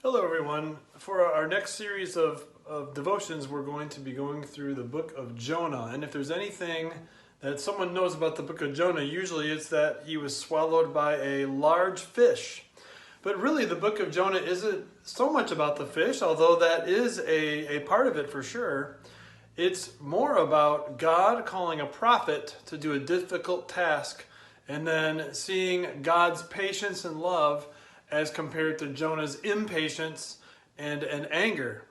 Hello everyone. For our next series of devotions, we're going to be going through the book of Jonah. And if there's anything that someone knows about the book of Jonah, usually it's that he was swallowed by a large fish. But really the book of Jonah isn't so much about the fish, although that is a part of it for sure. It's more about God calling a prophet to do a difficult task and then seeing God's patience and love as compared to Jonah's impatience and anger.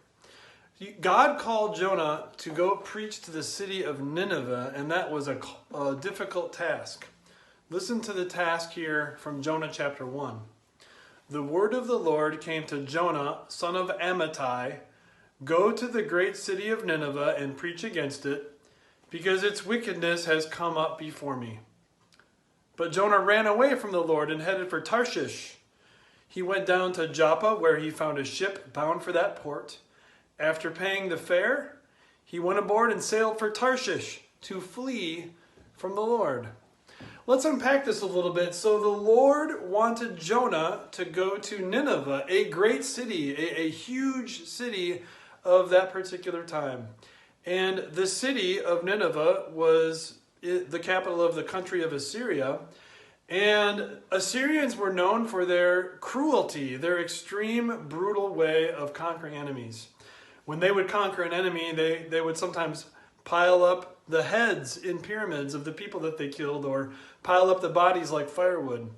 God called Jonah to go preach to the city of Nineveh, and that was a difficult task. Listen to the task here from Jonah chapter 1. The word of the Lord came to Jonah, son of Amittai, "Go to the great city of Nineveh and preach against it, because its wickedness has come up before me." But Jonah ran away from the Lord and headed for Tarshish. He went down to Joppa, where he found a ship bound for that port. After paying the fare, he went aboard and sailed for Tarshish to flee from the Lord. Let's unpack this a little bit. So the Lord wanted Jonah to go to Nineveh, a great city, a huge city of that particular time. And the city of Nineveh was the capital of the country of Assyria. And Assyrians were known for their cruelty, their extreme, brutal way of conquering enemies. When they would conquer an enemy, they would sometimes pile up the heads in pyramids of the people that they killed, or pile up the bodies like firewood.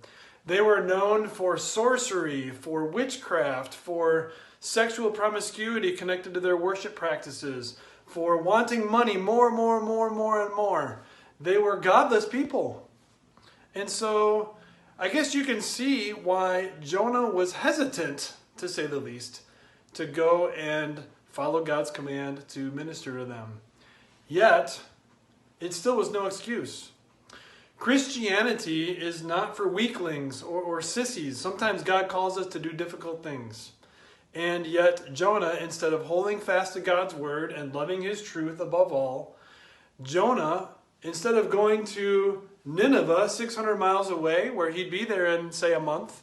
They were known for sorcery, for witchcraft, for sexual promiscuity connected to their worship practices, for wanting money more and more. They were godless people. And so I guess you can see why Jonah was hesitant, to say the least, to go and follow God's command to minister to them. Yet, it still was no excuse. Christianity is not for weaklings or sissies. Sometimes God calls us to do difficult things. And yet Jonah, instead of holding fast to God's word and loving his truth above all, Jonah, instead of going to Nineveh, 600 miles away, where he'd be there in, say, a month,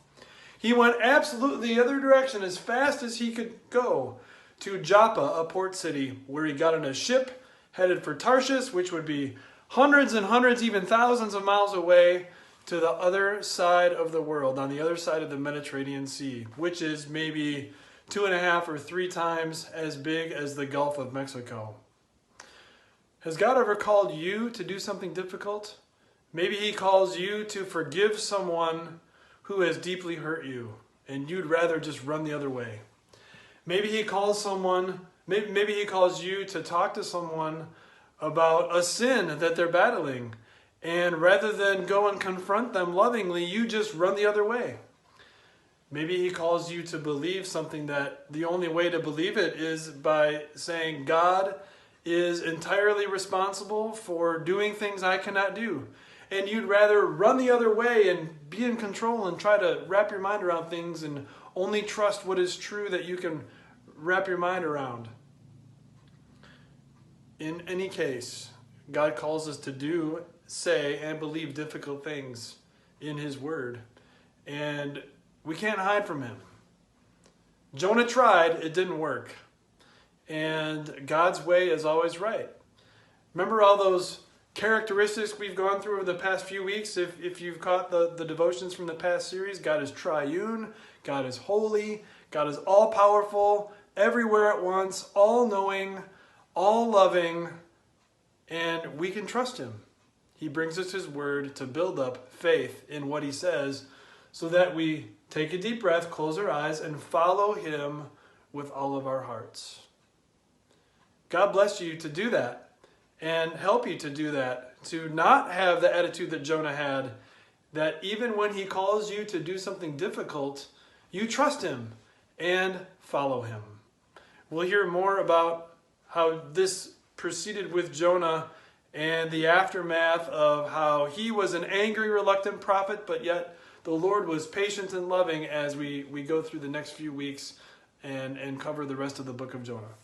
he went absolutely the other direction as fast as he could go to Joppa, a port city, where he got on a ship, headed for Tarshish, which would be hundreds and hundreds, even thousands of miles away to the other side of the world, on the other side of the Mediterranean Sea, which is maybe 2.5 or 3 times as big as the Gulf of Mexico. Has God ever called you to do something difficult? Maybe he calls you to forgive someone who has deeply hurt you, and you'd rather just run the other way. Maybe he calls you to talk to someone about a sin that they're battling, and rather than go and confront them lovingly, you just run the other way. Maybe he calls you to believe something that the only way to believe it is by saying God is entirely responsible for doing things I cannot do. And you'd rather run the other way and be in control and try to wrap your mind around things and only trust what is true that you can wrap your mind around. In any case, God calls us to do, say, and believe difficult things in his word. And we can't hide from him. Jonah tried, it didn't work. And God's way is always right. Remember all those characteristics we've gone through over the past few weeks? If you've caught the devotions from the past series, God is triune, God is holy, God is all-powerful, everywhere at once, all-knowing, all-loving, and we can trust him. He brings us his word to build up faith in what he says so that we take a deep breath, close our eyes, and follow him with all of our hearts. God bless you to do that and help you to do that, to not have the attitude that Jonah had, that even when he calls you to do something difficult, you trust him and follow him. We'll hear more about how this proceeded with Jonah and the aftermath of how he was an angry, reluctant prophet, but yet the Lord was patient and loving as we go through the next few weeks and cover the rest of the book of Jonah.